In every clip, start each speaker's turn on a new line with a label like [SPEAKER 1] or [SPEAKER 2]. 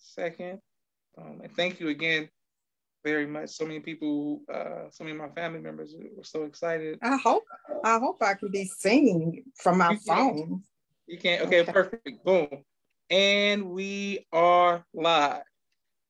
[SPEAKER 1] second. And thank you again very much. So many people, so many of my family members were so excited.
[SPEAKER 2] I hope I can be seen from my phone.
[SPEAKER 1] You can. Okay, perfect. Boom. And we are live.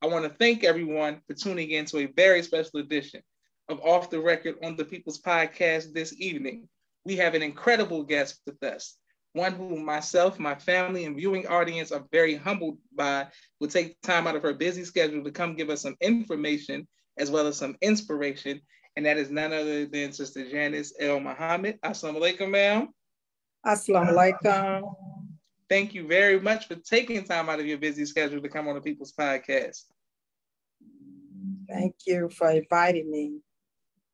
[SPEAKER 1] I want to thank everyone for tuning in to a very special edition of Off the Record on the People's Podcast this evening. We have an incredible guest with us, one who myself, my family, and viewing audience are very humbled by, will take time out of her busy schedule to come give us some information as well as some inspiration, and that is none other than Sister Janice Muhammad. Assalamu alaikum, ma'am.
[SPEAKER 2] Assalamu alaikum.
[SPEAKER 1] Thank you very much for taking time out of your busy schedule to come on the People's Podcast.
[SPEAKER 2] Thank you for inviting me.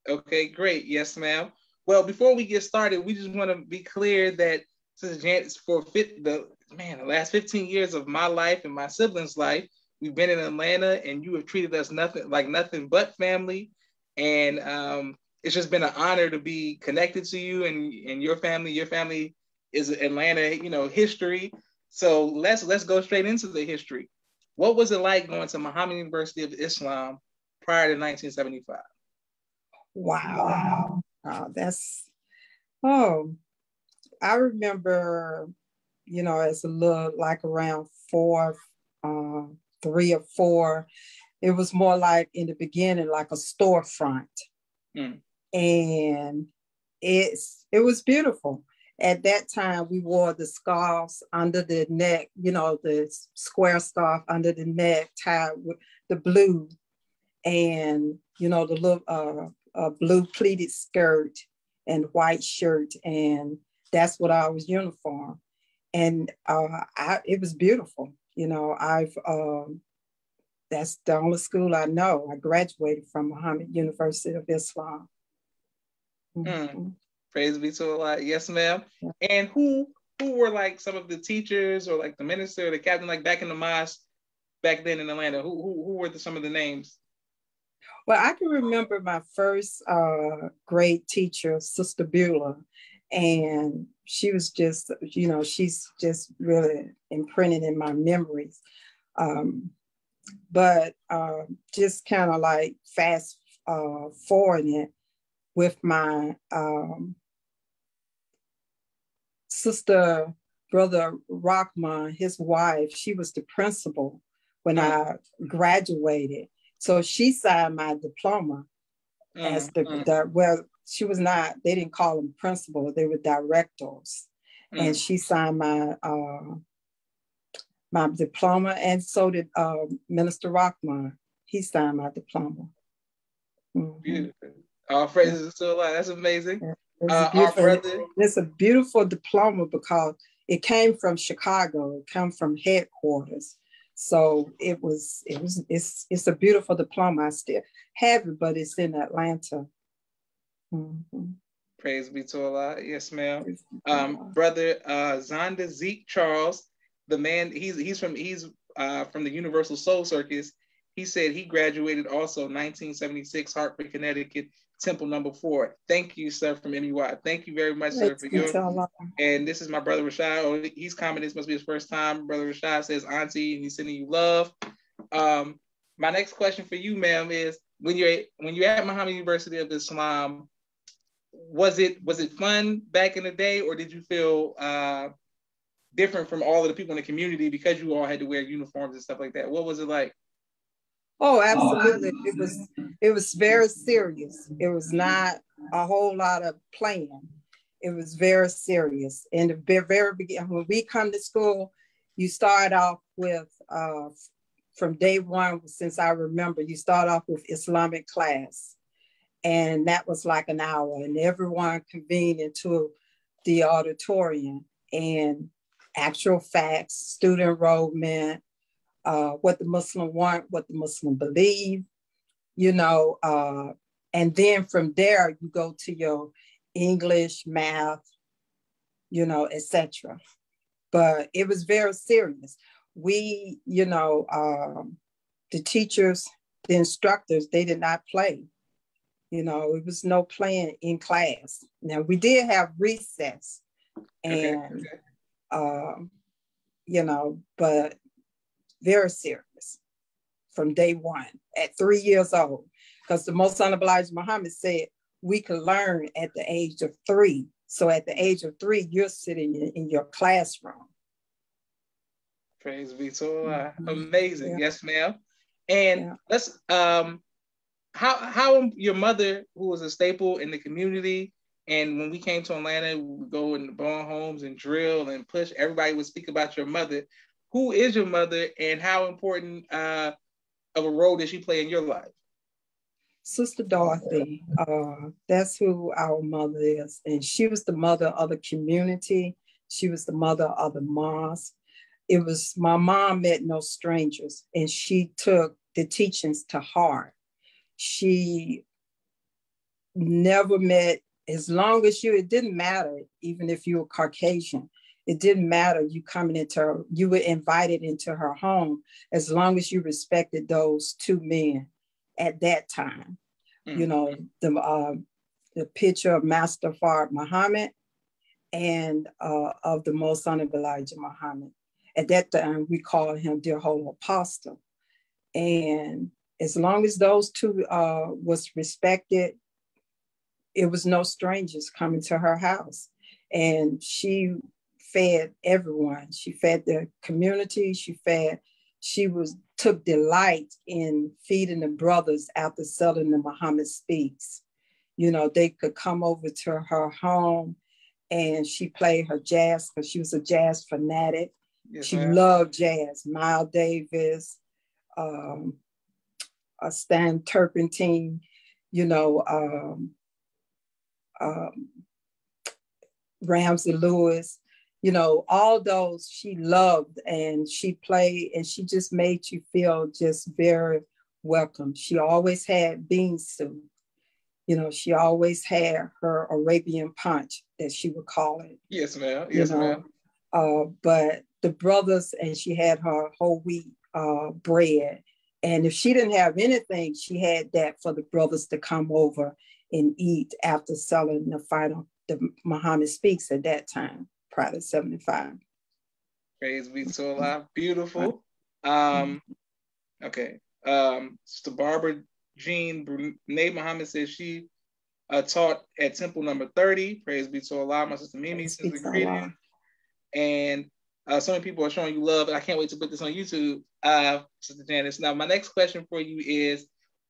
[SPEAKER 1] Okay, great. Yes, ma'am. Well, before we get started, we just want to be clear that Sister Janice, for the last 15 years of my life and my siblings' life, we've been in Atlanta, and you have treated us nothing but family. And it's just been an honor to be connected to you and your family. Your family is Atlanta, history. So let's go straight into the history. What was it like going to Muhammad University of Islam prior to 1975?
[SPEAKER 2] Wow. I remember, as a little, like around 3 or 4, it was more like in the beginning, like a storefront. And it was beautiful. At that time, we wore the scarves under the neck, the square scarf under the neck, tied with the blue, and, the little blue pleated skirt and white shirt. And that's what I was uniform. And it was beautiful. That's the only school I know. I graduated from Muhammad University of Islam.
[SPEAKER 1] Mm-hmm. Praise be to Allah. Yes, ma'am. And who were like some of the teachers or like the minister or the captain, like back in the mosque back then in Atlanta? Who were some of the names?
[SPEAKER 2] Well, I can remember my first grade teacher, Sister Beulah, and she was just, she's just really imprinted in my memories. But just kind of like fast forwarding it with my brother Rahman, his wife, she was the principal when I graduated. So she signed my diploma as she was not, they didn't call them principal, they were directors. And she signed my my diploma, and so did Minister Rahman. He signed my diploma.
[SPEAKER 1] Beautiful. All praises to Allah. That's amazing.
[SPEAKER 2] It's a beautiful diploma because it came from Chicago. It came from headquarters. So it's a beautiful diploma. I still have it, but it's in Atlanta.
[SPEAKER 1] Praise be to Allah. Yes, ma'am. Brother Zonda Zeke Charles, the man, he's from the Universal Soul Circus. He said he graduated also 1976, Hartford, Connecticut, Temple number 4. Thank you, sir, from MUI. Thank you very much, sir, for your. And this is my brother Rashad. Oh, he's commenting. This must be his first time. Brother Rashad says, "Auntie," and he's sending you love. My next question for you, ma'am, is when you're at Muhammad University of Islam, was it fun back in the day, or did you feel different from all of the people in the community because you all had to wear uniforms and stuff like that? What was it like?
[SPEAKER 2] Oh, absolutely. It was very serious. It was not a whole lot of playing. It was very serious. In the very beginning, when we come to school, you start off with, from day one, since I remember, you start off with Islamic class. And that was like an hour, and everyone convened into the auditorium, and actual facts, student enrollment, what the Muslim want, what the Muslim believe, and then from there you go to your English, math, etc. But it was very serious. We, the teachers, the instructors, they did not play. It was no playing in class. Now we did have recess, and but very serious. from day one at 3 years old. Because the Most Honorable Elijah Muhammad said we could learn at the age of 3. So at the age of 3, you're sitting in your classroom.
[SPEAKER 1] Praise be to Allah. Amazing. Yes, ma'am. And let's how your mother, who was a staple in the community, and when we came to Atlanta, we would go in the barn homes and drill and push. Everybody would speak about your mother. Who is your mother, and how important of a role did she play in your life?
[SPEAKER 2] Sister Dorothy. That's who our mother is, and she was the mother of the community. She was the mother of the mosque. It was, my mom met no strangers, and she took the teachings to heart. She never met, as long as it didn't matter, even if you were Caucasian, it didn't matter you coming into her, you were invited into her home, as long as you respected those 2 men at that time. Mm-hmm. You know, the picture of Master Fard Muhammad and of the Most Honorable Elijah Muhammad. At that time, we called him Dear Holy Apostle. And as long as those 2 was respected, it was no strangers coming to her house. And she fed everyone. She fed the community. She took delight in feeding the brothers after selling the Muhammad Speaks. You know, they could come over to her home and she played her jazz, because she was a jazz fanatic. Yes, she loved jazz. Miles Davis, Stan Turpentine, you know, Ramsey Lewis, you know, all those she loved, and she played, and she just made you feel just very welcome. She always had bean soup. You know, she always had her Arabian punch, that she would call it.
[SPEAKER 1] Yes, ma'am. Yes, ma'am.
[SPEAKER 2] But the brothers, and she had her whole wheat bread. And if she didn't have anything, she had that for the brothers to come over and eat after selling the Muhammad Speaks at that time, prior to 75.
[SPEAKER 1] Praise be to Allah. Beautiful. Okay. Sister Barbara Jean Brunei Muhammad says she taught at Temple number 30. Praise be to Allah. My sister Mimi says greetings. And so many people are showing you love, and I can't wait to put this on YouTube, Sister Janice. Now, my next question for you is,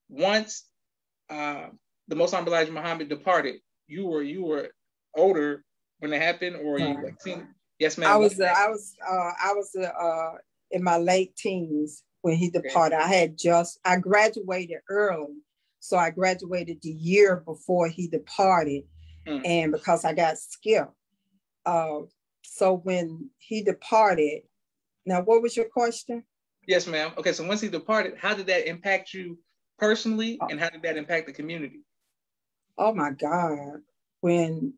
[SPEAKER 1] once the Most Honorable Elijah Muhammad departed, you were older when it happened, or you like seen? Yes, ma'am.
[SPEAKER 2] I was in my late teens when he departed. Okay. I graduated early, so I graduated the year before he departed, and because I got skipped. So when he departed, now what was your question?
[SPEAKER 1] Yes, ma'am. Okay, so once he departed, how did that impact you personally, and how did that impact the community?
[SPEAKER 2] Oh my God. When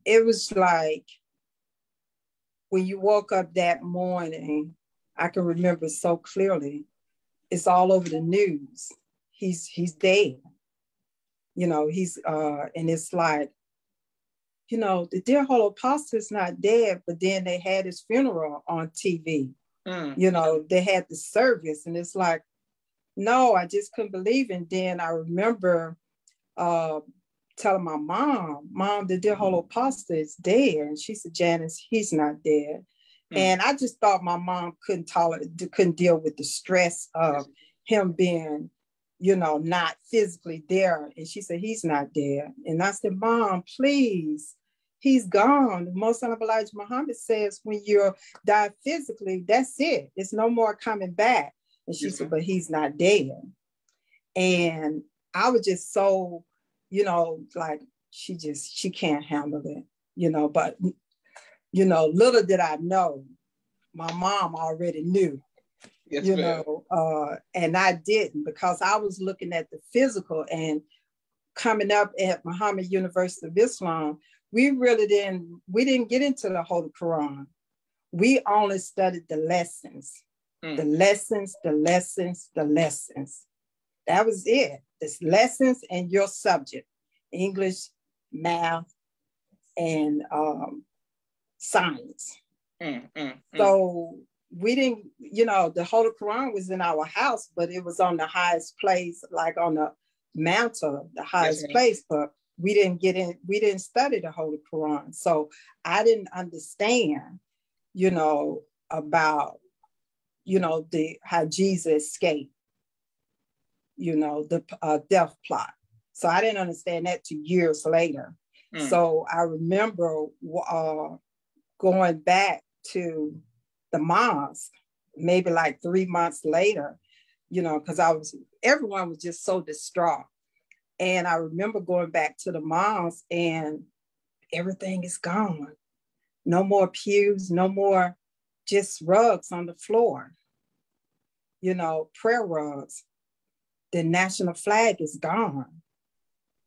[SPEAKER 2] it was like, when you woke up that morning, I can remember so clearly, it's all over the news. He's dead. You know, and it's like, you know, the Dear Holy Apostle is not dead, but then they had his funeral on TV. You know, they had the service, and it's like, no, I just couldn't believe it. And then I remember telling my mom, the Dear Holy Apostle is dead. And she said, Janice, he's not dead. And I just thought my mom couldn't deal with the stress of him being, you know, not physically there. And she said, he's not dead. And I said, Mom, please, he's gone. The Most Honorable Elijah Muhammad says when you're die physically, that's it. It's no more coming back. And she said, but he's not dead. And I was just so, you know, like, she can't handle it, you know, but, you know, little did I know, my mom already knew. Yes, you know, and I didn't, because I was looking at the physical, and coming up at Muhammad University of Islam, we didn't get into the Holy Quran. We only studied the lessons, the lessons. That was it. This lessons and your subject, English, math, and science. So we didn't, the Holy Quran was in our house, but it was on the highest place, like on the mantle, the highest place, but we didn't study the Holy Quran. So I didn't understand, about, how Jesus escaped, the death plot. So I didn't understand that till years later. So I remember going back to the mosque, maybe like 3 months later, because everyone was just so distraught. And I remember going back to the mosque and everything is gone. No more pews, no more just rugs on the floor, prayer rugs. The national flag is gone.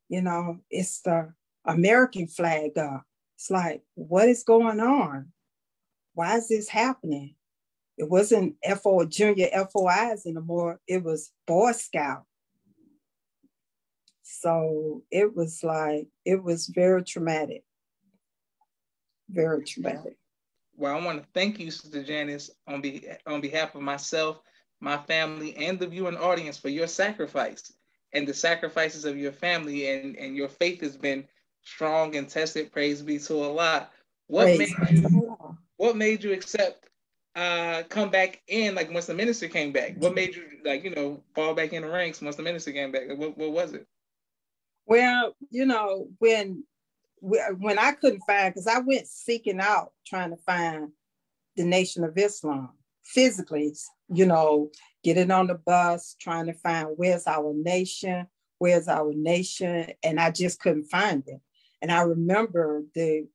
[SPEAKER 2] It's the American flag up. It's like, what is going on? Why is this happening? It wasn't junior FOIs anymore. It was Boy Scout. So it was very traumatic. Very traumatic.
[SPEAKER 1] Well, I want to thank you, Sister Janice, on behalf of myself, my family, and the viewing audience for your sacrifice and the sacrifices of your family, and your faith has been strong and tested. Praise be to Allah. What made you accept come back in, like once the minister came back? What made you fall back in the ranks once the minister came back? What was it?
[SPEAKER 2] Well, when I couldn't find, because I went seeking out trying to find the Nation of Islam physically, getting on the bus, trying to find where's our nation, and I just couldn't find it. And I remember the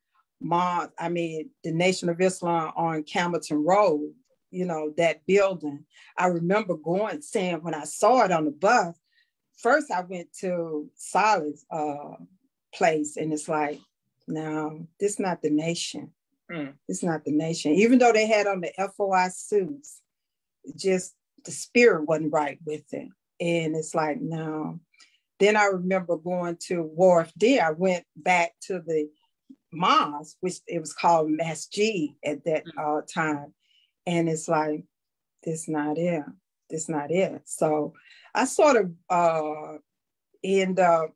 [SPEAKER 2] Nation of Islam on Campbellton Road, that building. I remember saying when I saw it on the bus, first I went to Silas' place, and it's like, no, this is not the nation. It's not the nation. Even though they had on the FOI suits, just the spirit wasn't right with it. And it's like, no. Then I remember going to Wharf D. I went back to the mosque, which it was called Masjid at that time. And it's like, this not it. This not it. So I sort of end up,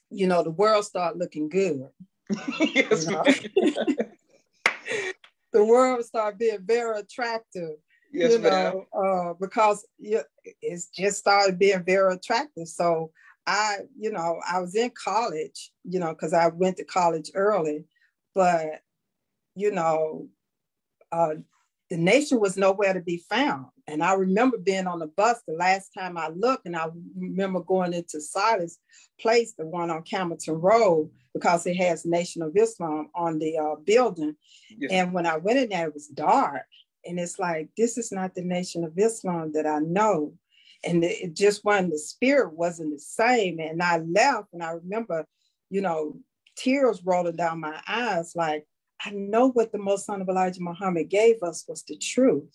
[SPEAKER 2] the world started looking good.
[SPEAKER 1] Yes,
[SPEAKER 2] the world started being very attractive.
[SPEAKER 1] Yes,
[SPEAKER 2] because it's just started being very attractive. So I was in college, because I went to college early, but, the nation was nowhere to be found. And I remember being on the bus the last time I looked, and I remember going into Silas' place, the one on Campbellton Road, because it has Nation of Islam on the building. Yes. And when I went in there, it was dark. And it's like, this is not the Nation of Islam that I know. And it just wasn't, the spirit wasn't the same. And I left, and I remember, tears rolling down my eyes, like, I know what the Most Hon Elijah Muhammad gave us was the truth.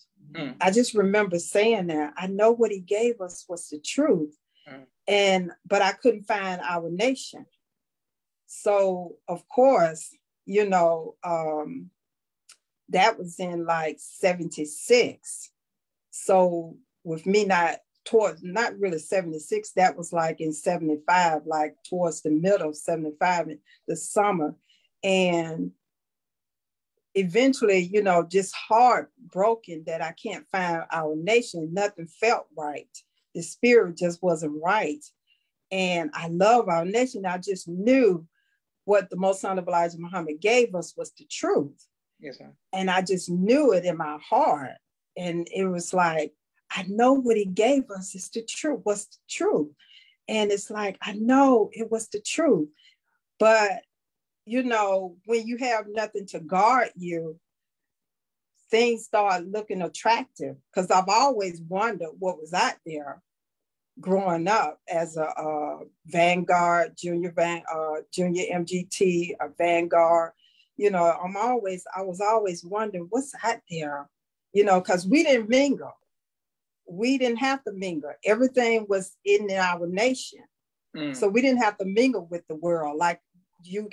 [SPEAKER 2] I just remember saying that. I know what he gave us was the truth. But I couldn't find our nation. So, of course, that was in like 76. So with me not really 76, that was like in 75, like towards the middle of 75 in the summer. And eventually, just heartbroken that I can't find our nation. Nothing felt right. The spirit just wasn't right. And I love our nation. I just knew what the Most Hon Elijah Muhammad gave us was the truth.
[SPEAKER 1] Yes, sir.
[SPEAKER 2] And I just knew it in my heart. And it was like, I know what he gave us is the truth, was the truth. And it's like, I know it was the truth. But, when you have nothing to guard you, things start looking attractive. Because I've always wondered what was out there growing up as a Vanguard, junior MGT, a Vanguard. I was always wondering what's out there, because we didn't mingle. We didn't have to mingle. Everything was in our nation. So we didn't have to mingle with the world like you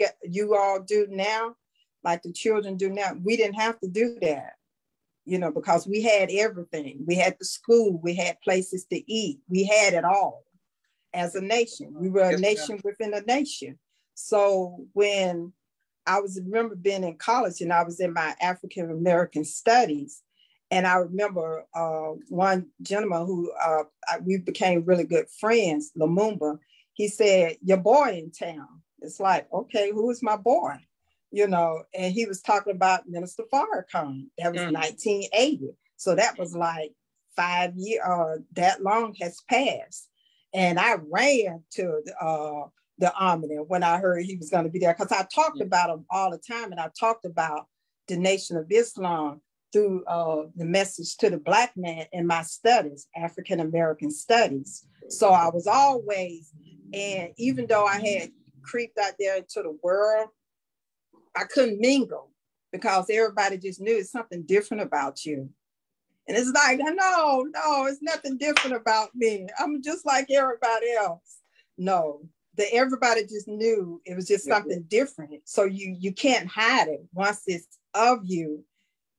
[SPEAKER 2] all do now, like the children do now. We didn't have to do that. because we had everything. We had the school, we had places to eat, we had it all as a nation. We were a nation within a nation. So when I remember being in college and I was in my African American studies, and I remember one gentleman who we became really good friends, Lumumba. He said, "Your boy in town." It's like, okay, who is my boy? And he was talking about Minister Farrakhan. That was 1980. So that was like 5 years, that long has passed. And I ran to the Army when I heard he was going to be there, because I talked about him all the time. And I talked about the Nation of Islam through the message to the Black man in my studies, African American studies. So I was always, and even though I had creeped out there into the world, I couldn't mingle because everybody just knew it's something different about you. And it's like, no, it's nothing different about me. I'm just like everybody else. No, everybody just knew it was just something different. So you can't hide it. Once it's of you,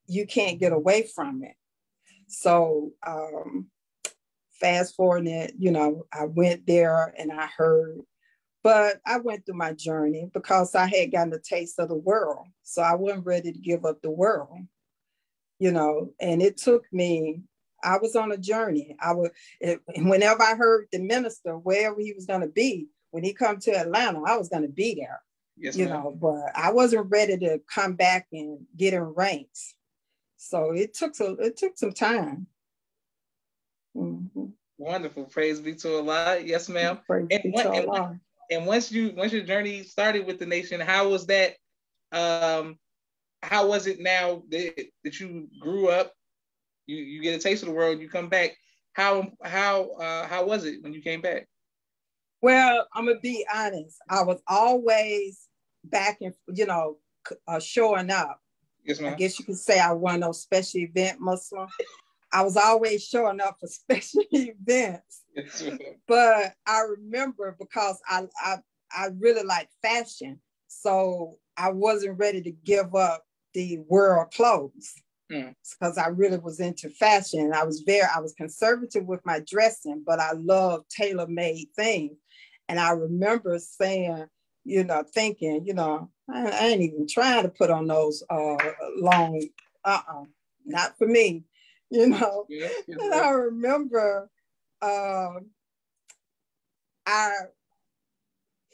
[SPEAKER 2] you can't get away from it. So fast forward it, I went there and I heard, but I went through my journey because I had gotten a taste of the world. So I wasn't ready to give up the world, and it took me, I was on a journey. Whenever I heard the minister, wherever he was going to be, when he come to Atlanta, I was going to be there, but I wasn't ready to come back and get in ranks. So it took some time. Mm-hmm.
[SPEAKER 1] Wonderful. Praise be to Allah. Yes, ma'am. And once your journey started with the nation, how was that? How was it now that you grew up? You get a taste of the world. You come back. How was it when you came back?
[SPEAKER 2] Well, I'm gonna be honest. I was always back and showing up.
[SPEAKER 1] Yes, ma'am.
[SPEAKER 2] I guess you could say I was one of those special event Muslim. I was always showing up for special events. Yes, but I remember because I really like fashion, so I wasn't ready to give up the world clothes because I really was into fashion. I was conservative with my dressing, but I love tailor-made things. And I remember saying, thinking, I ain't even trying to put on those long, not for me, And I remember I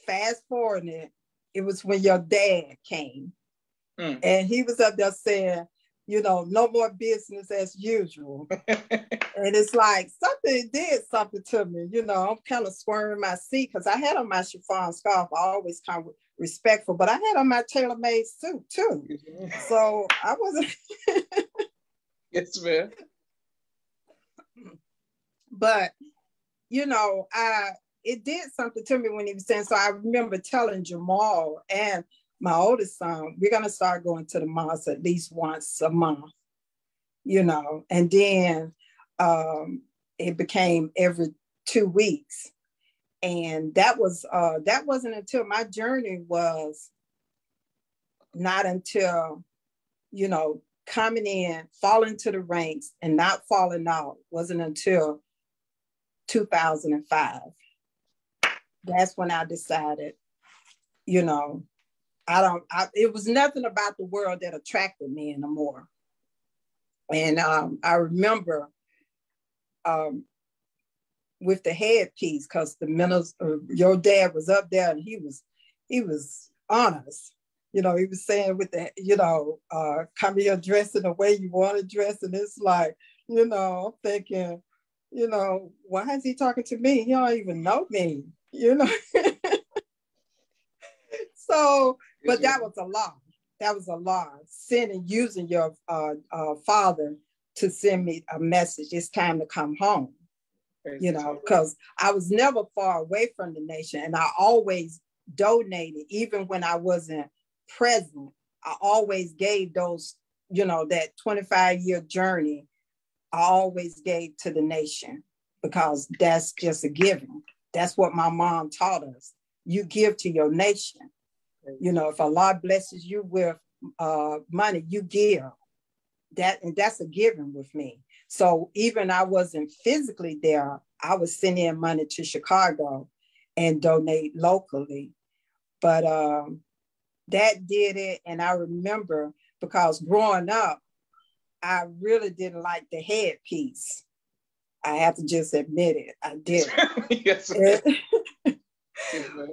[SPEAKER 2] fast forwarding it was when your dad came and he was up there saying, no more business as usual. And it's like something did something to me, I'm kind of squirming my seat because I had on my chiffon scarf. I always kind of respectful, but I had on my tailor-made suit too. So I wasn't.
[SPEAKER 1] Yes, man.
[SPEAKER 2] But, it did something to me when he was saying, so I remember telling Jamal and my oldest son, we're going to start going to the mosque at least once a month, and then it became every 2 weeks. And that wasn't until my journey was not until, coming in, falling to the ranks and not falling out wasn't until 2005. That's when I decided, it was nothing about the world that attracted me anymore. And I remember with the headpiece, because the minister, your dad was up there and he was honest. He was saying with the, come here dressing the way you want to dress. And it's like, I'm thinking, why is he talking to me? He don't even know me, So, but that was a lie. That was a lie. Sending, using your father to send me a message. It's time to come home, because I was never far away from the nation. And I always donated, even when I wasn't present. I always gave those, that 25-year journey, I always gave to the nation because that's just a giving. That's what my mom taught us. You give to your nation. If Allah blesses you with money, you give. that's a given with me. So even I wasn't physically there, I was sending in money to Chicago and donate locally. But that did it. And I remember, because growing up, I really didn't like the headpiece. I have to just admit it. I did. Yes.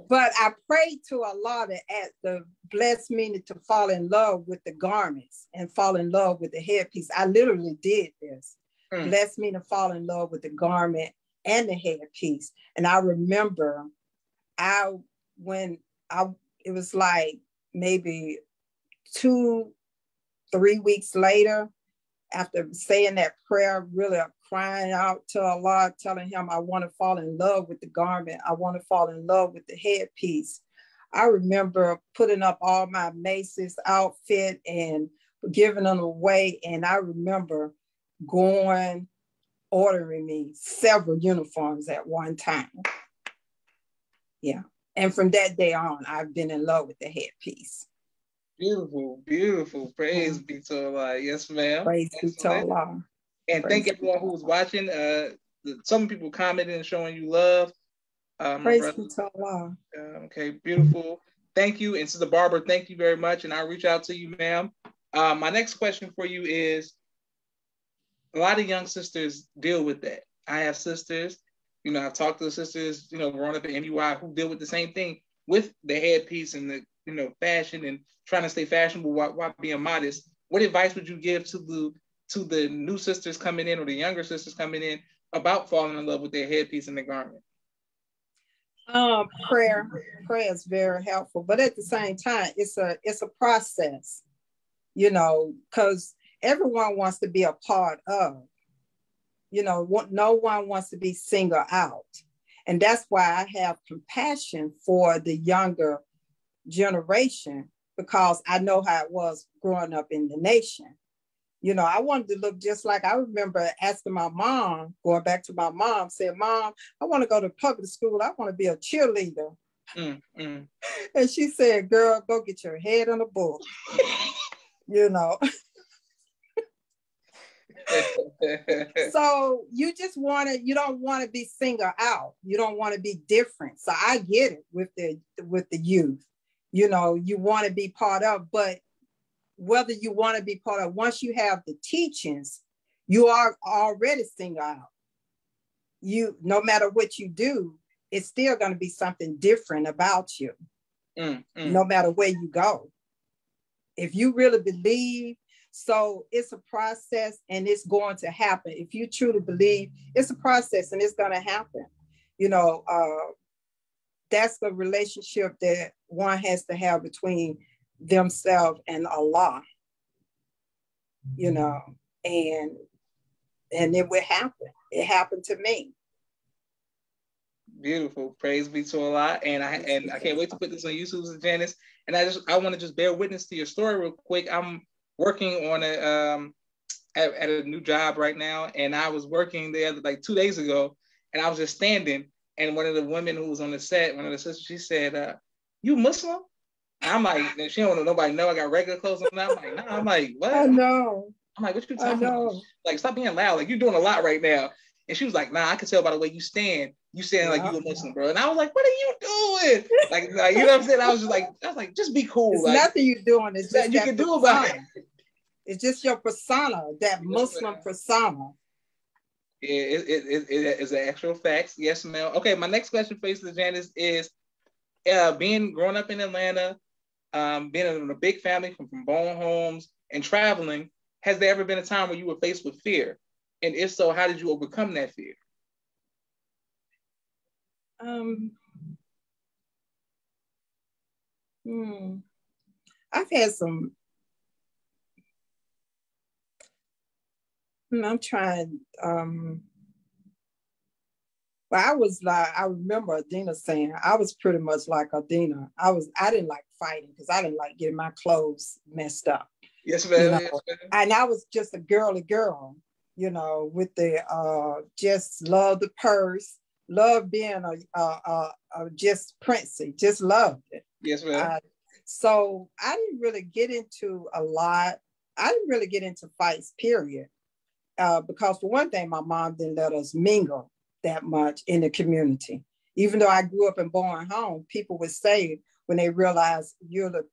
[SPEAKER 2] But I prayed to Allah to bless me to fall in love with the garments and fall in love with the headpiece. I literally did this. Bless me to fall in love with the garment and the headpiece. And I remember it was like maybe 2-3 weeks later, after saying that prayer, really crying out to Allah, telling him, I want to fall in love with the garment. I want to fall in love with the headpiece. I remember putting up all my Macy's outfit and giving them away. And I remember ordering me several uniforms at one time. Yeah. And from that day on, I've been in love with the headpiece.
[SPEAKER 1] Beautiful, beautiful. Praise be to Allah. Yes, ma'am.
[SPEAKER 2] Praise be to Allah.
[SPEAKER 1] And thank everyone who was watching. Some people commenting and showing you love.
[SPEAKER 2] Praise be to Allah.
[SPEAKER 1] Okay, beautiful. Thank you. And Sister Barbara, thank you very much. And I'll reach out to you, ma'am. My next question for you is, a lot of young sisters deal with that. I have sisters, I've talked to sisters, growing up at MUI who deal with the same thing with the headpiece and the, fashion and trying to stay fashionable while being modest. What advice would you give to the new sisters coming in or the younger sisters coming in about falling in love with their headpiece and the garment?
[SPEAKER 2] Prayer is very helpful, but at the same time, it's a process, because everyone wants to be a part of, no one wants to be singled out. And that's why I have compassion for the younger generation, because I know how it was growing up in the nation. I wanted to look just like, I remember asking my mom, going back to my mom, said, Mom, I want to go to public school. I want to be a cheerleader. And she said, girl, go get your head in a book. So you don't want to be singled out. You don't want to be different. So I get it with the youth. You want to be part of, but whether you want to be part of, once you have the teachings, you are already singled out. No matter what you do, it's still going to be something different about you, no matter where you go. If you really believe, so it's a process and it's going to happen. If you truly believe, it's a process and it's going to happen. That's the relationship that one has to have between themselves and Allah, and it will happen. It happened to me.
[SPEAKER 1] Beautiful. Praise be to Allah. And I can't wait to put this on YouTube, Sis Janice. And I want to just bear witness to your story real quick. I'm working on at a new job right now, and I was working there like 2 days ago, and I was just standing, and one of the women who was on the set, one of the sisters, she said, "You Muslim?" I'm like, she don't want nobody know I got regular clothes on. I'm like, nah. I'm like, what?
[SPEAKER 2] I know.
[SPEAKER 1] I'm like, what you talking about? Like, stop being loud. Like, you're doing a lot right now. And she was like, nah, I can tell by the way you stand. You stand like you a Muslim, bro. And I was like, what are you doing? Like you know what I'm saying? I was like, just be cool.
[SPEAKER 2] It's
[SPEAKER 1] like,
[SPEAKER 2] nothing you're doing. It's just
[SPEAKER 1] you can do about it.
[SPEAKER 2] It's just your persona, that Muslim persona.
[SPEAKER 1] It is an actual fact. Yes, ma'am. Okay, my next question for you, Sis Janice, is growing up in Atlanta, being in a big family from born homes and traveling, has there ever been a time where you were faced with fear? And if so, how did you overcome that fear?
[SPEAKER 2] I've had some. I'm trying. I remember Adina saying, I was pretty much like Adina. I didn't like fighting because I didn't like getting my clothes messed up.
[SPEAKER 1] Yes, ma'am. Yes, ma'am.
[SPEAKER 2] And I was just a girly girl, with the just love the purse, love being a just princey, just loved it.
[SPEAKER 1] Yes, ma'am.
[SPEAKER 2] So I didn't really get into a lot I didn't really get into fights, period. Because for one thing, my mom didn't let us mingle that much in the community. Even though I grew up in Bowen Home, people would say when they realized you're the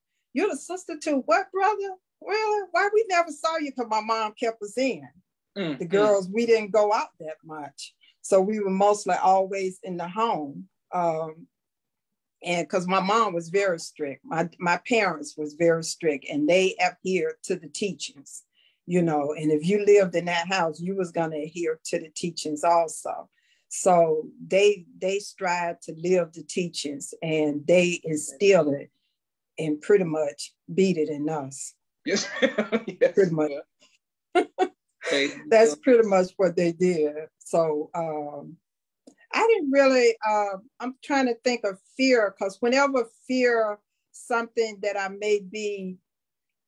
[SPEAKER 2] sister to what, brother? Really? Why we never saw you? Because my mom kept us in. The girls, we didn't go out that much. So we were mostly always in the home. And because my mom was very strict, my parents was very strict, and they adhered to the teachings, you know, and if you lived in that house, you was going to adhere to the teachings also. So they strive to live the teachings, and they instill it and pretty much beat it in us.
[SPEAKER 1] Yes, yes.
[SPEAKER 2] Pretty much. That's pretty much what they did. So I didn't really, I'm trying to think of fear, because whenever fear something that I may be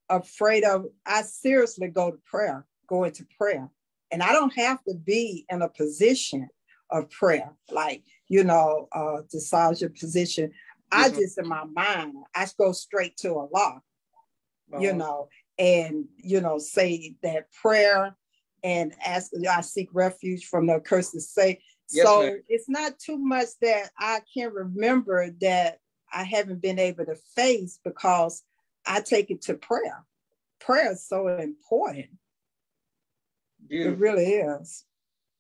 [SPEAKER 2] afraid of, I seriously go into prayer. And I don't have to be in a position of prayer, like, you know, the Sajah position. I just, in my mind, I go straight to Allah, you know, and, you know, say that prayer and ask, I seek refuge from the curses. Say, yes, so ma'am. It's not too much that I can remember that I haven't been able to face, because I take it to prayer. Prayer is so important. Beautiful. It really is.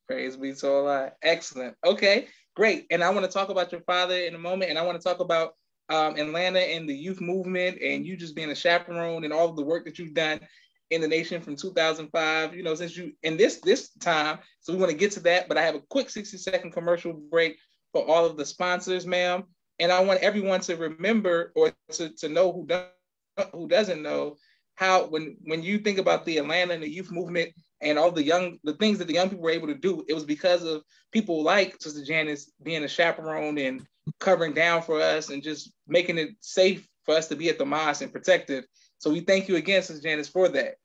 [SPEAKER 1] Praise be to Allah. Excellent. Okay, great. And I want to talk about your father in a moment, and I want to talk about Atlanta and the youth movement, and you just being a chaperone and all of the work that you've done in the nation from 2005, you know, since you in this time. So we want to get to that, but I have a quick 60-second commercial break for all of the sponsors, ma'am. And I want everyone to remember, or to know who doesn't know, how when you think about the Atlanta and the youth movement and all the things that the young people were able to do, it was because of people like Sister Janice being a chaperone and covering down for us and just making it safe for us to be at the mosque and protected. So we thank you again, Sister Janice, for that.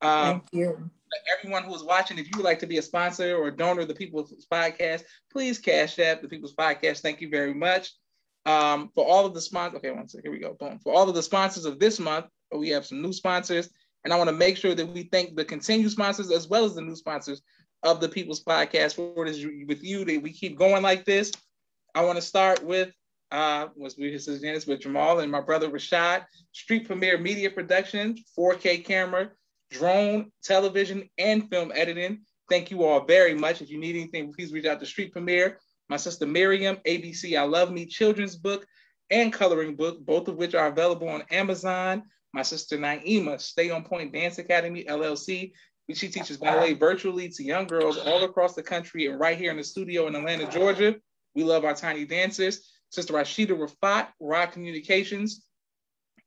[SPEAKER 2] Thank you.
[SPEAKER 1] Everyone who is watching, if you would like to be a sponsor or a donor of the People's Podcast, please cash app the People's Podcast. Thank you very much. For all of the sponsors, okay, one second, here we go. Boom. For all of the sponsors of this month, we have some new sponsors, and I want to make sure that we thank the continued sponsors as well as the new sponsors of the People's Podcast. For this, with you, that we keep going like this. I want to start with Sister Janice, with Jamal and my brother Rashad. Street Premiere Media Production, 4K camera, drone, television, and film editing. Thank you all very much. If you need anything, please reach out to Street Premiere. My sister Miriam, ABC I Love Me children's book and coloring book, both of which are available on Amazon. My sister Naima, Stay on Point Dance Academy, LLC. She teaches ballet virtually to young girls all across the country and right here in the studio in Atlanta, Georgia. We love our tiny dancers. Sister Rashida Rafat, Rock Communications,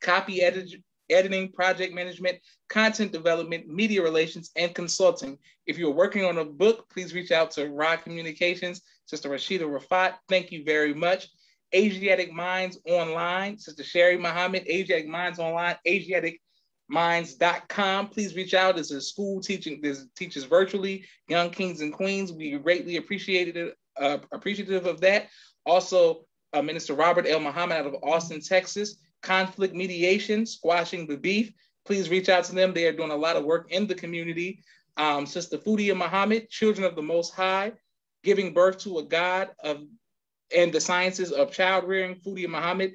[SPEAKER 1] copy editing, project management, content development, media relations, and consulting. If you're working on a book, please reach out to Rock Communications, Sister Rashida Rafat. Thank you very much. Asiatic Minds Online, Sister Sherry Muhammad, Asiatic Minds Online, AsiaticMinds.com. Please reach out. It's a school teaches virtually, young kings and queens. We greatly appreciative of that. Also, Minister Robert L. Muhammad out of Austin, Texas, Conflict Mediation, Squashing the Beef. Please reach out to them. They are doing a lot of work in the community. Sister Fudia Muhammad, Children of the Most High, Giving Birth to a God and the Sciences of Child Rearing. Fudia Muhammad,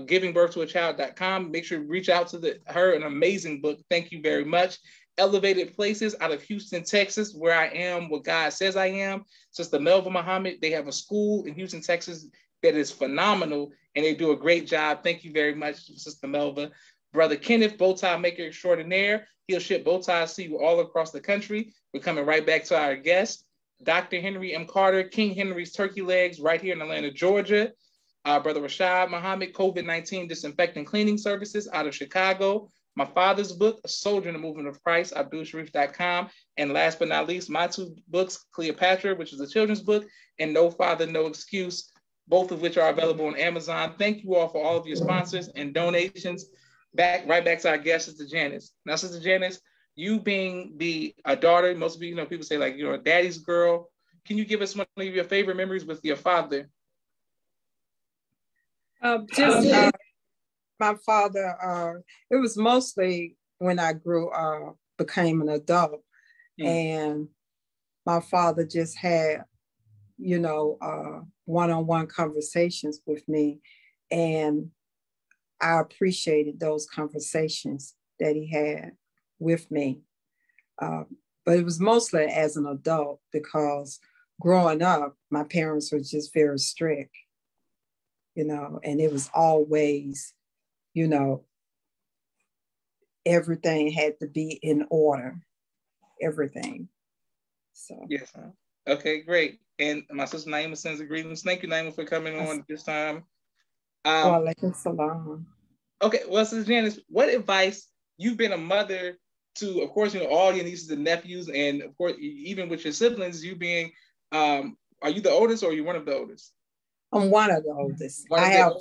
[SPEAKER 1] Giving Birth to a Child.com. Make sure to reach out to her, an amazing book. Thank you very much. Elevated Places out of Houston, Texas, where I am what God says I am. Sister Melva Muhammad, they have a school in Houston, Texas that is phenomenal, and they do a great job. Thank you very much, Sister Melva. Brother Kenneth, bow tie maker extraordinaire. He'll ship bow ties to you all across the country. We're coming right back to our guest, Dr. Henry M. Carter, King Henry's Turkey Legs, right here in Atlanta, Georgia. Brother Rashad Muhammad, COVID-19 Disinfecting Cleaning Services out of Chicago. My father's book, A Soldier in the Movement of Christ, AbdulSharif.com. And last but not least, my two books, Cleopatra, which is a children's book, and No Father, No Excuse, both of which are available on Amazon. Thank you all for all of your sponsors and donations. Right back to our guest, Sister Janice. Now, Sister Janice, you being a daughter, most of you know, people say like, you're a daddy's girl. Can you give us one of your favorite memories with your father?
[SPEAKER 2] My father, it was mostly when I became an adult. And my father just had, one-on-one conversations with me. And I appreciated those conversations that he had with me. But it was mostly as an adult, because growing up, my parents were just very strict, and it was always, everything had to be in order, everything. So.
[SPEAKER 1] Yes. Okay, great. And my sister Naima sends a greetings. Thank you, Naima, for coming on this time. Okay, well, Sis Janice, what advice, you've been a mother to, of course, all your nieces and nephews, and of course, even with your siblings, you being, are you the oldest, or are you one of the oldest?
[SPEAKER 2] I'm one of the oldest. I have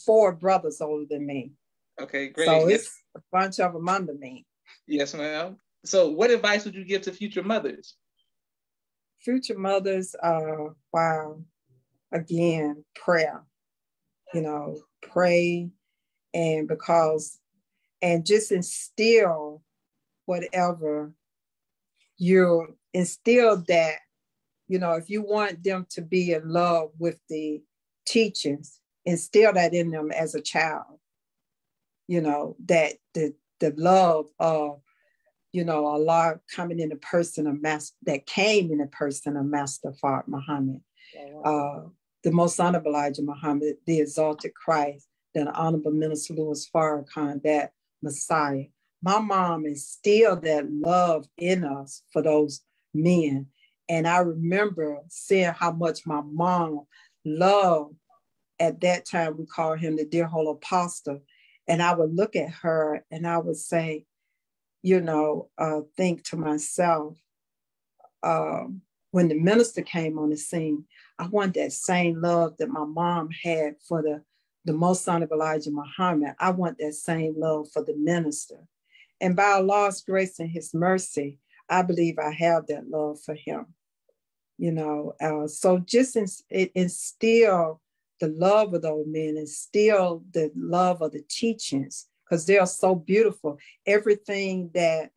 [SPEAKER 2] 4 brothers older than me.
[SPEAKER 1] Okay, great.
[SPEAKER 2] So it's a bunch of them under me.
[SPEAKER 1] Yes, ma'am. So what advice would you give to future mothers?
[SPEAKER 2] Future mothers, again, prayer. Pray, and just instill whatever you instill, that, if you want them to be in love with the teachings, instill that in them as a child, that the love of, Allah coming in the person of that came in the person of Master Fard Muhammad, the most honorable Elijah Muhammad, the exalted Christ, the honorable Minister Louis Farrakhan, that Messiah. My mom instilled that love in us for those men. And I remember seeing how much my mom loved, at that time, we called him the dear Holy Apostle. And I would look at her and I would say, think to myself, when the minister came on the scene, I want that same love that my mom had for the most honorable Elijah Muhammad. I want that same love for the minister. And by Allah's grace and his mercy, I believe I have that love for him. So just instill the love of those men, instill the love of the teachings, because they are so beautiful. Everything that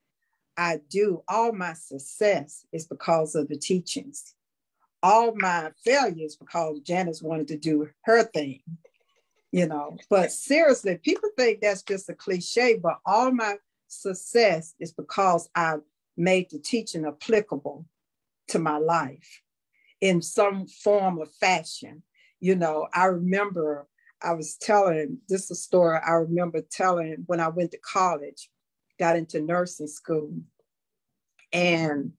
[SPEAKER 2] I do, all my success is because of the teachings. All my failures because Janice wanted to do her thing, But seriously, people think that's just a cliche, but all my success is because I made the teaching applicable to my life in some form or fashion. I remember this is a story I remember telling when I went to college, got into nursing school. And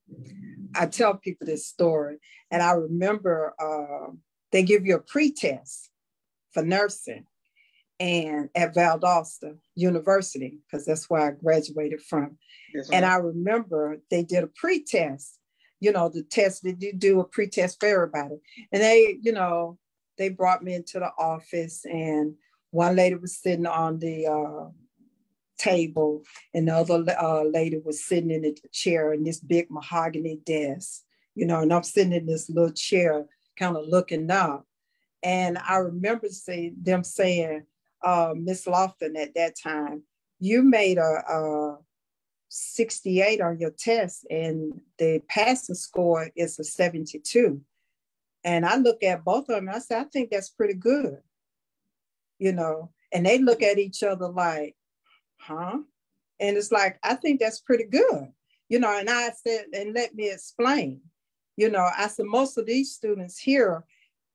[SPEAKER 2] I tell people this story. And I remember they give you a pretest for nursing, and at Valdosta University, because that's where I graduated from. Yes, and I remember they did a pretest, the test that you do a pretest for everybody. And they brought me into the office, and one lady was sitting on the table, and the other lady was sitting in a chair in this big mahogany desk, and I'm sitting in this little chair kind of looking up. And I remember them saying, Miss Lofton at that time, you made a 68 on your test, and the passing score is a 72. And I look at both of them, and I said, I think that's pretty good, and they look at each other like, huh? And it's like, I think that's pretty good, and I said, and let me explain, I said, most of these students here,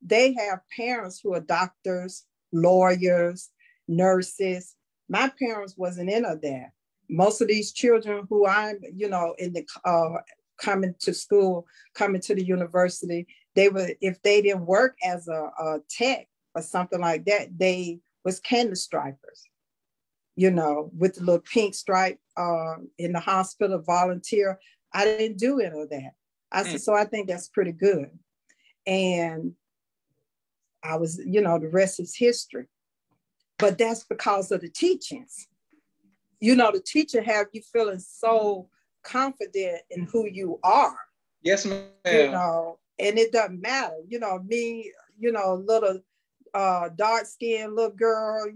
[SPEAKER 2] they have parents who are doctors, lawyers, nurses. My parents wasn't into that. Most of these children who I'm, in the coming to school, coming to the university, if they didn't work as a tech or something like that, they was candy stripers, with the little pink stripe in the hospital, volunteer. I didn't do any of that. I said, so I think that's pretty good. And I was, the rest is history. But that's because of the teachings. The teacher have you feeling so confident in who you are.
[SPEAKER 1] Yes, ma'am.
[SPEAKER 2] And it doesn't matter. Me, little dark-skinned little girl,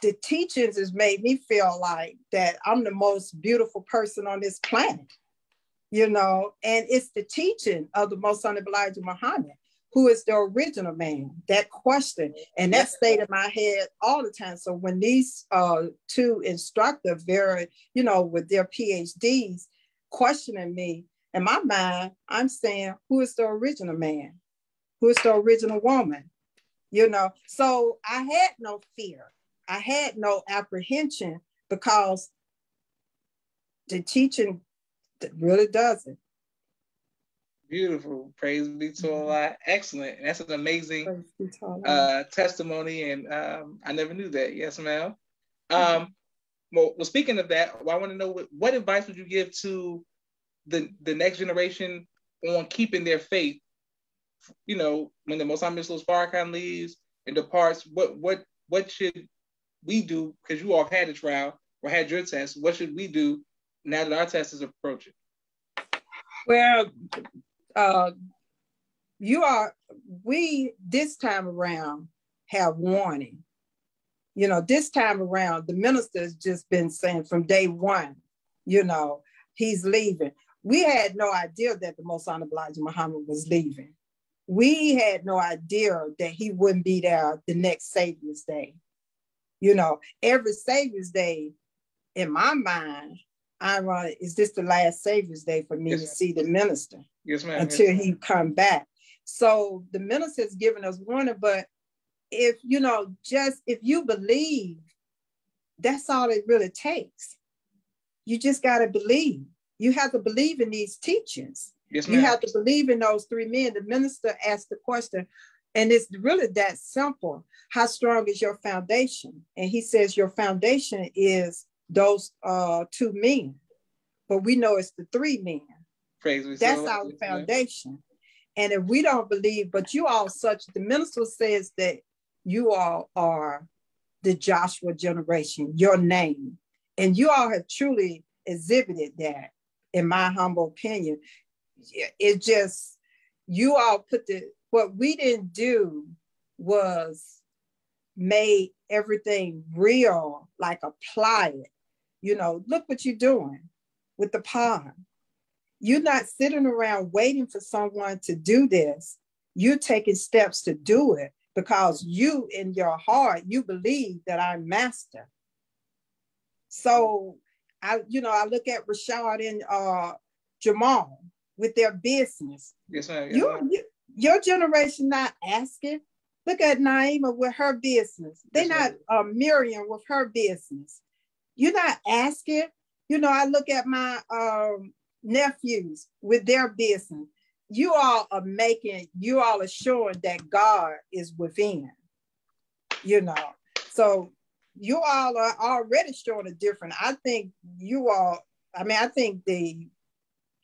[SPEAKER 2] the teachings has made me feel like that I'm the most beautiful person on this planet, you know, and it's the teaching of the Most Hon Elijah Muhammad, who is the original man, that question. And that stayed in my head all the time. So when these two instructors, very, you know, with their PhDs questioning me, in my mind, I'm saying, who is the original man? Who is the original woman? You know, so I had no fear. I had no apprehension because the teaching really doesn't.
[SPEAKER 1] Beautiful. Praise be to Allah. Excellent. That's an amazing testimony. And I never knew that. Yes, ma'am. Well, speaking of that, I want to know what advice would you give to the next generation on keeping their faith? You know, when the Most High Farrakhan leaves and departs, what should we do? Because you all have had a trial or had your test. What should we do now that our test is approaching?
[SPEAKER 2] Well, we this time around have warning. You know, this time around, the minister has just been saying from day one, you know, he's leaving. We had no idea that the Most Hon Elijah Muhammad was leaving. We had no idea that he wouldn't be there the next Savior's Day. You know, every Savior's Day, in my mind, is this the last Savior's Day for me to see the minister?
[SPEAKER 1] Yes, ma'am.
[SPEAKER 2] Until he come back. So the minister has given us warning, but if, you know, just if you believe, that's all it really takes. You just got to believe. You have to believe in these teachings.
[SPEAKER 1] Yes, ma'am.
[SPEAKER 2] You have to believe in those three men. The minister asked the question, and it's really that simple. How strong is your foundation? And he says your foundation is those two men, but we know it's the three men. That's our foundation. And if we don't believe, but you all the minister says that you all are the Joshua generation, your name. And you all have truly exhibited that, in my humble opinion. It just, you all what we didn't do was made everything real, like apply it. You know, look what you're doing with the pond. You're not sitting around waiting for someone to do this. You're taking steps to do it because you, in your heart, you believe that I'm master. So I look at Rashad and Jamal with their business.
[SPEAKER 1] Yes, ma'am.
[SPEAKER 2] Your generation not asking. Look at Naima with her business. They're not Miriam with her business. You're not asking. You know, I look at my nephews with their business. You all are showing that God is within, you know. So you all are already showing a different. I think I think the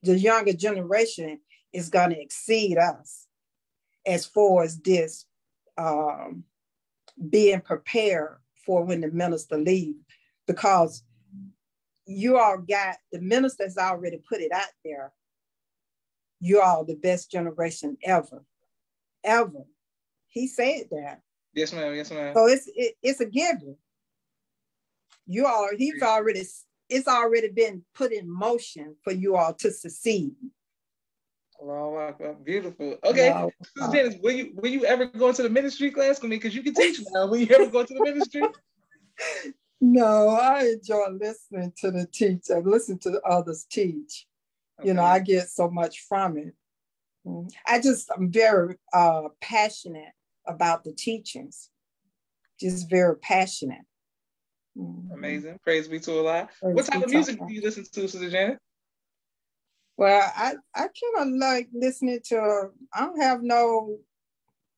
[SPEAKER 2] younger generation is going to exceed us as far as this being prepared for when the minister leaves, because you all got, the ministers already put it out there. You all the best generation ever. He said that.
[SPEAKER 1] Yes, ma'am. Yes, ma'am.
[SPEAKER 2] So it's a given. It's already been put in motion for you all to succeed.
[SPEAKER 1] Wow, beautiful. Okay, wow. Sis Janice, will you ever go into the ministry class with me? Because you can teach now. Will you ever go to the ministry?
[SPEAKER 2] No, I enjoy listening to the teacher. Listen to others teach. Okay. You know, I get so much from it. I'm very passionate about the teachings. Just very passionate.
[SPEAKER 1] Amazing. Praise be to Allah. What type of music do you listen to, Sis Janice?
[SPEAKER 2] Well, I kind of like listening to, I don't have no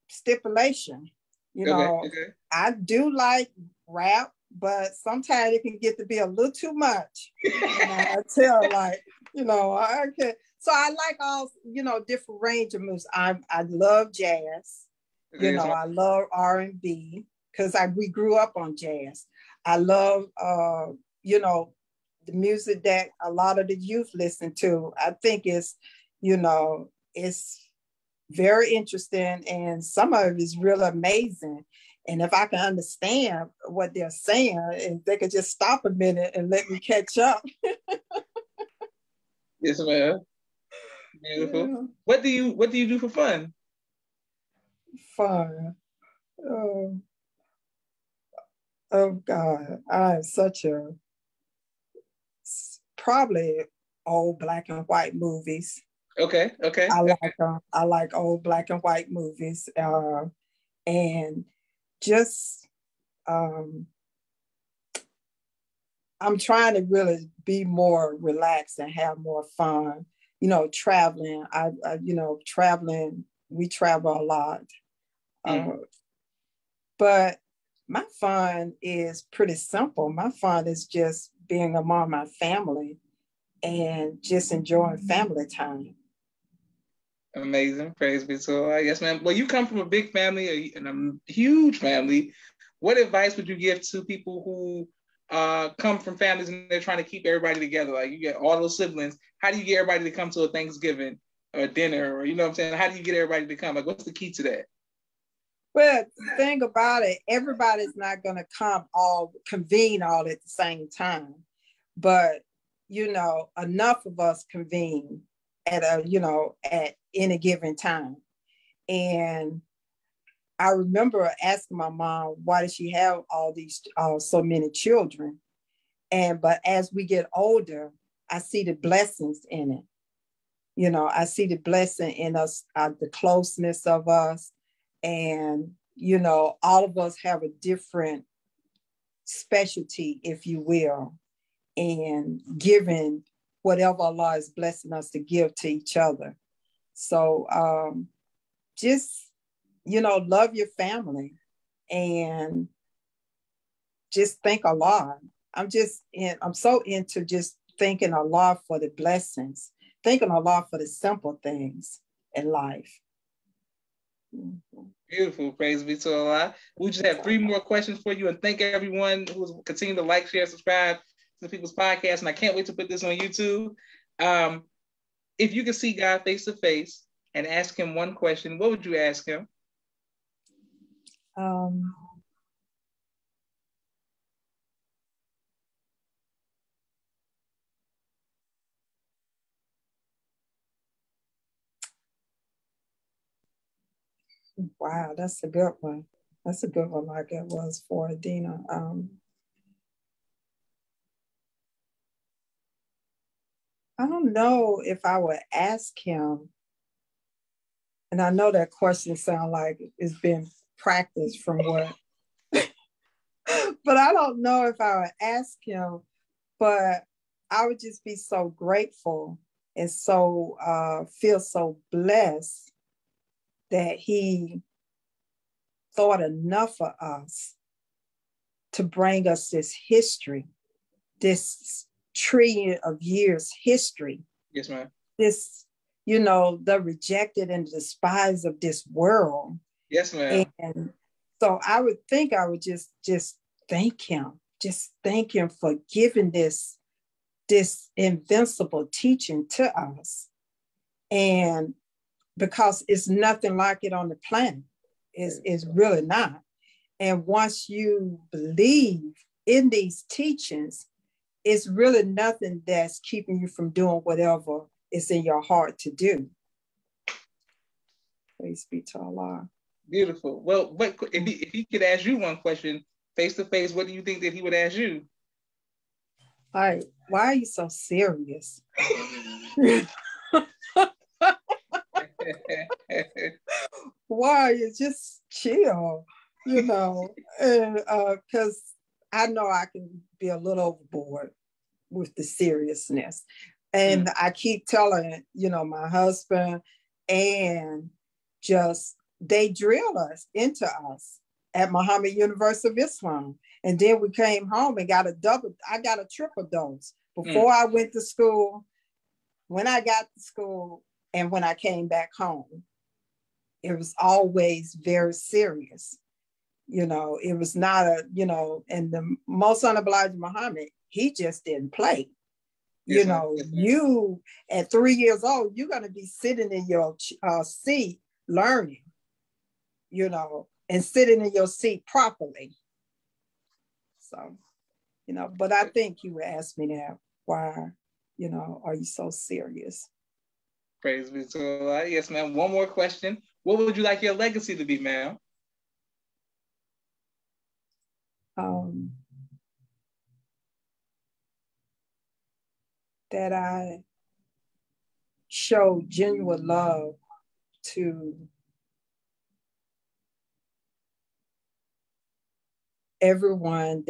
[SPEAKER 2] stipulation. You know, I do like rap, but sometimes it can get to be a little too much. I tell, like, you know, I can. So I like all, you know, different range of music. I love jazz. You know, I love R&B because we grew up on jazz. I love, you know, the music that a lot of the youth listen to. I think it's, you know, it's very interesting, and some of it is really amazing. And if I can understand what they're saying, if they could just stop a minute and let me catch up.
[SPEAKER 1] Yes, ma'am. Beautiful. Yeah. What do you do for fun?
[SPEAKER 2] Fun. Oh God, I'm such a probably old black and white movies.
[SPEAKER 1] Okay.
[SPEAKER 2] I like old black and white movies, and just I'm trying to really be more relaxed and have more fun. You know, traveling. Traveling. We travel a lot, but my fun is pretty simple. My fun is just being among my family and just enjoying family time.
[SPEAKER 1] Amazing. Praise be to Allah. Yes, ma'am. Well, you come from a big family and a huge family. What advice would you give to people who come from families and they're trying to keep everybody together? Like you get all those siblings. How do you get everybody to come to a Thanksgiving or a dinner? Or, you know what I'm saying? How do you get everybody to come? Like, what's the key to that?
[SPEAKER 2] Well, the thing about it, everybody's not going to convene all at the same time. But, enough of us convene at any given time. And I remember asking my mom, why does she have all these, so many children? But as we get older, I see the blessings in it. I see the blessing in us, the closeness of us. And, all of us have a different specialty, if you will, in giving whatever Allah is blessing us to give to each other. So just, love your family and just thank Allah. I'm so into just thanking Allah for the blessings, thanking Allah for the simple things in life.
[SPEAKER 1] Beautiful. Praise be to Allah. We just have 3 more questions for you, and thank everyone who's continuing to like, share, subscribe to the People's Podcast. And I can't wait to put this on YouTube. If you could see God face to face and ask him one question, what would you ask him?
[SPEAKER 2] Wow, that's a good one. That's a good one, like it was for Adina. I don't know if I would ask him, and I know that question sounds like it's been practiced from what, but I don't know if I would ask him, but I would just be so grateful and so feel so blessed that he thought enough of us to bring us this history, this trillion of years history.
[SPEAKER 1] Yes, ma'am.
[SPEAKER 2] This, the rejected and despised of this world.
[SPEAKER 1] Yes, ma'am.
[SPEAKER 2] And so I would just thank him. Just thank him for giving this invincible teaching to us. And because it's nothing like it on the planet. It's really not. And once you believe in these teachings, it's really nothing that's keeping you from doing whatever is in your heart to do. Praise be to Allah.
[SPEAKER 1] Beautiful. Well, if he could ask you one question face to face, what do you think that he would ask you?
[SPEAKER 2] Like, why are you so serious? Why you just chill, and because I know I can be a little overboard with the seriousness. And I keep telling, my husband, and just they drilled us into us at Muhammad University of Islam. And then we came home and I got a triple dose before I went to school, when I got to school, and when I came back home. It was always very serious. It was not and the most Hon Elijah Muhammad, he just didn't play. You at 3 years old, you're going to be sitting in your seat learning, and sitting in your seat properly. So, but I think you would ask me that, why, are you so serious?
[SPEAKER 1] Praise be to Allah. Yes, ma'am. One more question. What would you like your legacy to be, ma'am?
[SPEAKER 2] That I show genuine love to everyone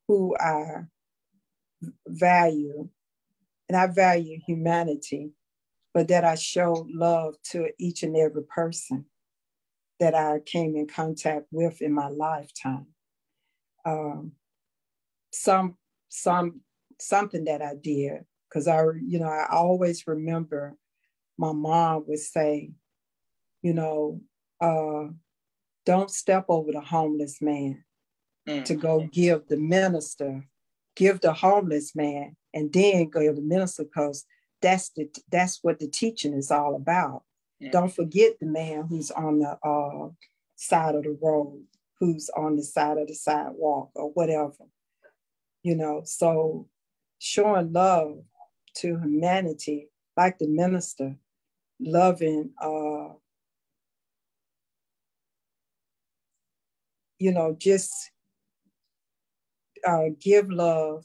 [SPEAKER 2] who I value, and I value humanity, but that I show love to each and every person that I came in contact with in my lifetime. Something that I did, because I always remember my mom would say, don't step over the homeless man to go give the minister, give the homeless man, and then go to the minister, because that's what the teaching is all about. Don't forget the man who's on the side of the road, who's on the side of the sidewalk or whatever. So showing love to humanity, like the minister, loving, just give love,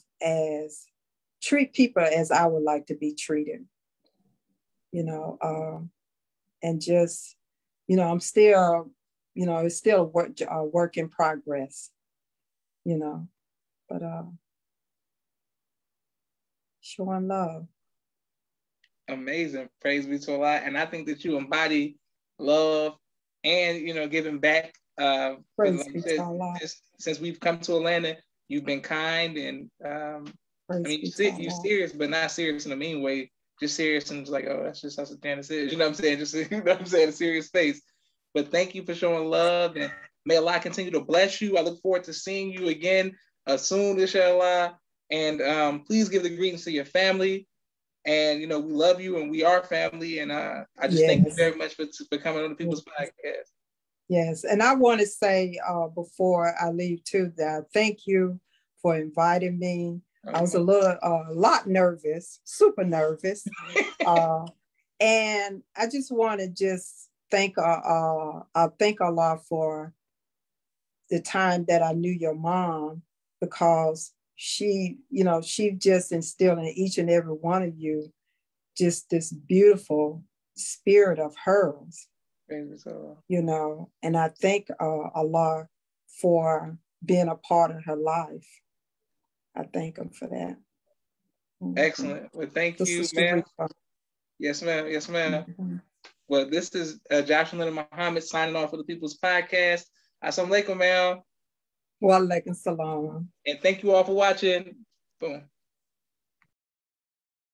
[SPEAKER 2] treat people as I would like to be treated, and just, I'm still, it's still a work in progress, but showing love.
[SPEAKER 1] Amazing. Praise be to Allah. And I think that you embody love and, giving back. Like you said, since we've come to Atlanta, you've been kind and, you're serious, but not serious in a mean way. Just serious and just like, oh, that's just how Janice is. You know what I'm saying? Just, a serious face. But thank you for showing love, and may Allah continue to bless you. I look forward to seeing you again soon, inshallah. And please give the greetings to your family. And, we love you and we are family. And I just thank you very much for coming on the People's Podcast.
[SPEAKER 2] Yes. And I want to say before I leave too, that thank you for inviting me. I was a lot nervous, super nervous. And I just want to thank Allah for the time that I knew your mom, because she just instilled in each and every one of you just this beautiful spirit of hers, and I thank Allah for being a part of her life. I thank him for that.
[SPEAKER 1] Excellent. Well, thank you, ma'am. Yes, ma'am. Yes, ma'am. Mm-hmm. Well, this is Joshua Elijah Muhammad signing off for the People's Podcast. Assalamu alaikum, ma'am.
[SPEAKER 2] Wa alaikum salam.
[SPEAKER 1] And thank you all for watching. Boom.